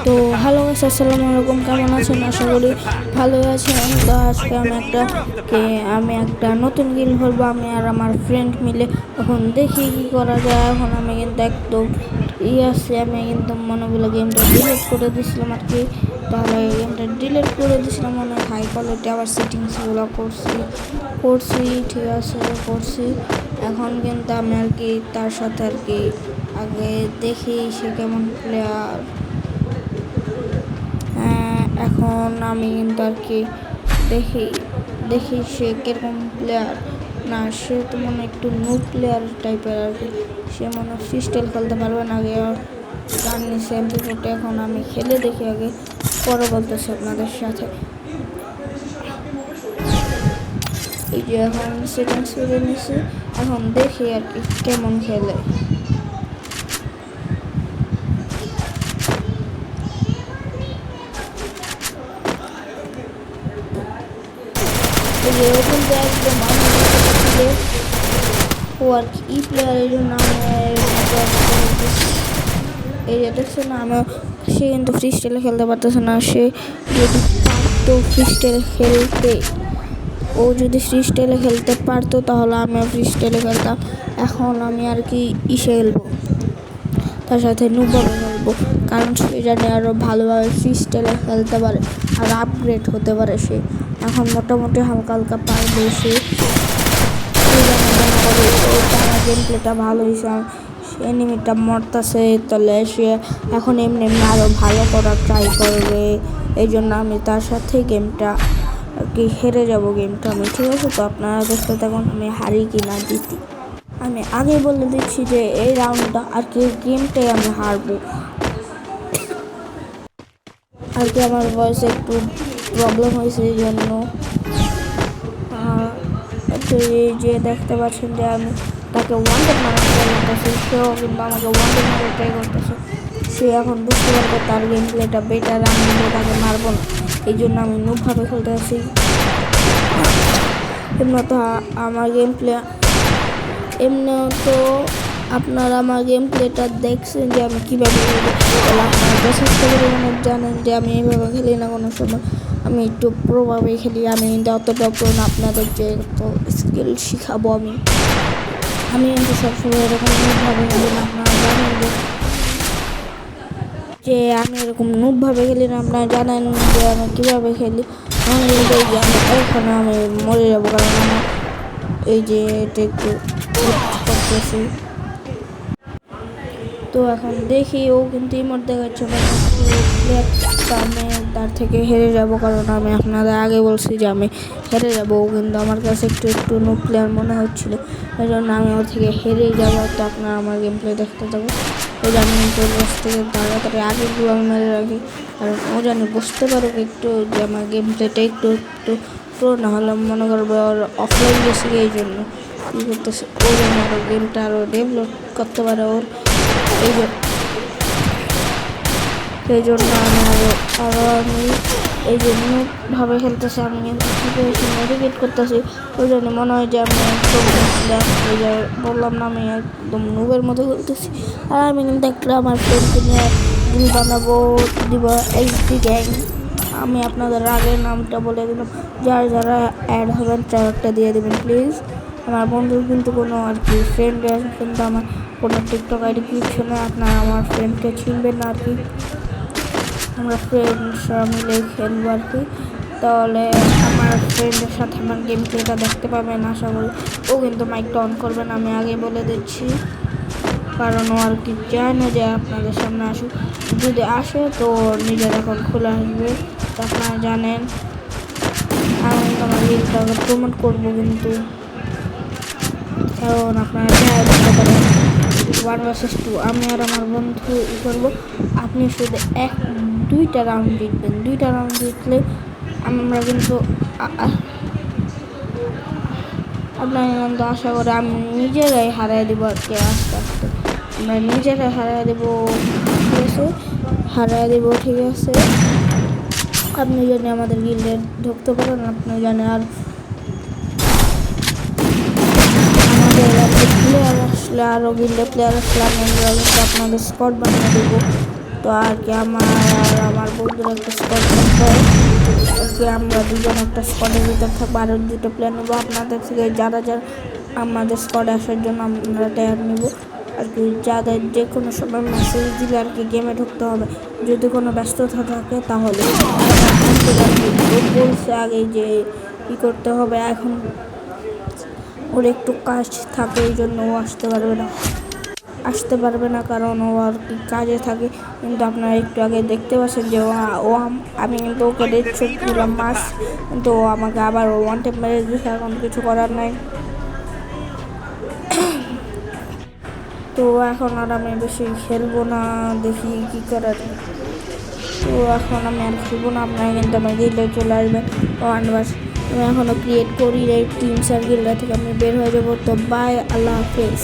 তো hello guys, আসসালামু আলাইকুম। কেমন আছেন? আশা করি ভালোই আছেন। তো আজকে আমি একটা নতুন গেম খেলবো, আমি আর আমার ফ্রেন্ড মিলে। এখন দেখি কি করা যায়। এখন আমি কিন্তু একদম আমি কিন্তু মনে করলে গেমটা ডিলিট করে দিয়েছিলাম আর কি। তাহলে গেমটা ডিলিট করে দিয়েছিলাম, অনেক হাই কোয়ালিটি আবার সেটিংসগুলো করছি ঠিক আছে, করছি। এখন কিন্তু আমি আর কি তার সাথে আর কি আগে দেখি সে কেমন প্লেয়ার। এখন আমি কিন্তু আর কি দেখি দেখি সে কীরকম প্লেয়ার। না, সে তো মনে একটু নো প্লেয়ার টাইপের আর কি। সে মনে ফ্রিস্টাইল খেলতে পারবে না, আগে গান নিচ্ছে এমপি40। এখন আমি খেলে দেখি আগে, পরে বলতেছি আপনাদের সাথে। এই যে এখন সেটিংস করে নিছি, এখন দেখি আর কি কেমন খেলে। এরকম যে একদম ও আর কি ই প্লেয়ারের জন্য এই যে দেখছে না, সে কিন্তু ফ্রি স্টাইলে খেলতে পারতেছে না। সে যদি পারতো ফ্রি স্টাইল খেলতে, ও যদি ফ্রি স্টাইলে খেলতে পারতো তাহলে আমিও ফ্রি স্টাইলে খেলতাম। এখন আমি আর কি খেলবো, তার সাথে নুভাবে খেলবো, কারণ সে জানে আরও ভালোভাবে ফ্রি স্টাইলে খেলতে পারে আর আপগ্রেড হতে পারে। সে এখন মোটামুটি হালকা হালকা পারবে। সে আমার গেম প্লেটা ভালো হয়েছে, এনিমিটা মরতেছে, তাহলে সে এখন এমনি আরও ভালো করার ট্রাই করবে। এই জন্য আমি তার সাথে গেমটা আর কি হেরে যাব গেমটা আমি, ঠিক আছে? তো আপনারা দেখতে থাকুন আমি হারি কি না জিতি। আমি আগেই বলে দিচ্ছি যে এই রাউন্ডটা আর কি গেমটাই আমি হারবো আর কি। আমার ভয়েসে একটু প্রবলেম হয়েছে, এই জন্য এই যে দেখতে পাচ্ছেন যে আমি তাকে ওয়ান্টেড মারার ট্রাই করতেছি, সেও কিন্তু আমাকে ওয়ান্টেড মারার ট্রাই করতেছে। সে এখন বুঝতে পারবে তার গেম প্লেটা বেটার, আমি তাকে মারবো না। এই জন্য আমি নুবভাবে খেলতে আসি। আমার গেম প্লে তো আপনারা আমার গেম প্লেটা দেখছেন যে আমি কীভাবে খেলি। আপনারা যথেষ্ট পরিমাণে জানেন যে আমি এইভাবে খেলি না কোনো সময়, আমি একটু প্রোভাবেই খেলি। আমি কিন্তু অতটা প্রো না, আপনাদের যে তো স্কিল শিখাবো আমি কিন্তু সবসময় এরকম নুবভাবে খেলি না। আপনারা জানেন যে আমি এরকম নুবভাবে খেলি না, আপনারা জানেন যে আমি কীভাবে খেলি। আমি কিন্তু এই যে এখানে আমি মরে যাবো, কারণ আমার এই যে এটা একটু করতেছি। তো এখন দেখি ও কিন্তু ইমোট দেখাচ্ছে, আমি তার থেকে হেরে যাব, কারণ আমি আপনাদের আগে বলছি যে আমি হেরে যাব। ও কিন্তু আমার কাছে একটু একটু নো প্লেয়ার মনে হচ্ছিলো, এই জন্য আমি ওর থেকে হেরে যাবো। তো আপনারা আমার গেম প্লে দেখতে থাকুন। ও জানি কিন্তু ওর কাছ থেকে তাড়াতাড়ি আগেগুলো আমি মেরে রাখি, কারণ ও জানি বুঝতে পারুক একটু যে আমার গেম প্লেটা একটু একটু প্রো, না হলে মনে করবে ওর অফলাইন গেছে। এই জন্য কী করতেছে, ও যেন আরও গেমটা আরও ডেভেলপ করতে পারে ওর। এই জন্য আমি আমি এই জন্যভাবে খেলতেছি। আমি কিন্তু প্রিপারেশন মেডিকেট করতেছি, ওই জন্য মনে হয় যে আমি একদম এই যে বললাম না, আমি একদম নুবের মতো খেলতেছি। আর আমি কিন্তু একটা আমার ফ্রেন্ডকে নিয়ে রিল বানাবো, দিব এইচডি গ্যাং। আমি আপনাদের আগের নামটা বলে দিলাম, যারা যারা অ্যাড হবেন ট্রাইবারটা দিয়ে দেবেন প্লিজ। আমার বন্ধুর কিন্তু কোনো আর কি ফ্রেন্ড কিন্তু আমার কোনো টিকটক আইডি কিছু না, আপনারা আমার ফ্রেন্ডকে চিনবেন না আর কি। আমরা ফ্রেন্ডসরা মিলে খেলবো আর কি, তাহলে আমার ফ্রেন্ডের সাথে আমার গেম প্লেটা দেখতে পাবেন আশা করি। ও কিন্তু মাইকটা অন করবেন, আমি আগে বলে দিচ্ছি, কারণ ও আর কি চায় না যে আপনাদের সামনে আসুক। যদি আসে তো নিজের এখন খোলা আসবে। তো আপনারা জানেন আমি আমার রিলটাকে প্রমোট করবো কিন্তু, কারণ আপনারা দেখতে পারেন 1 vs 2 আমি আর আমার বন্ধু করবো। আপনি শুধু দুইটা রাউন্ড জিতবেন, দুইটা রাউন্ড জিতলে আমরা কিন্তু আপনার কিন্তু আশা করে আমি নিজেরাই হারাই দেবো আর কি। আস্তে আস্তে আমরা নিজেরাই হারাই দেবো, ঠিক আছে? হারাই দেবো, ঠিক আছে? আপনি জানি আমাদের গিল্ডে ঢুকতে পারেন, আপনি জানেন। আর প্লেয়ার আসলে আরও গিল্ডে প্লেয়ার আসলে আমরা কিন্তু আপনাদের স্কট বানিয়ে দেবো, তো আর কি আমার আর আমার বন্ধুর একটা স্কোয়াড থাকবে আর কি, আমরা দুজন একটা স্কোয়াডের ভিতর থাকবো, আরও দুটো প্লেয়ার নেবো আপনাদের থেকে। যারা যারা আমাদের স্কোয়াডে আসার জন্য আমরা টায়ার নেবো আর কি, যাদের যে কোনো সময় মেসেজ দিলে আর কি গেমে ঢুকতে হবে। যদি কোনো ব্যস্ততা থাকে তাহলে ও বলছে আগে যে কী করতে হবে, এখন ওর একটু কাজ থাকে এই জন্য ও আসতে পারবে না কারণ ও আর কি কাজে থাকে। কিন্তু আপনারা একটু আগে দেখতে পাচ্ছেন যে আমি কিন্তু ওকে রেডশট দিলাম মাস, কিন্তু ও আমাকে আবার ওয়ান টাইম মেরে দিয়েছে, এখন কিছু করার নাই। তো এখন আর আমি বেশি খেলবো না, দেখি কী করার। তো এখন আমি আর খেলবো না, আপনারা কিন্তু আমার গিল্ডে চলে আসবেন। আমি এখনও ক্রিয়েট করি এই টিম সার্কেলটা থেকে আমি বের হয়ে যাবো। তো বাই, আল্লাহ হাফেজ।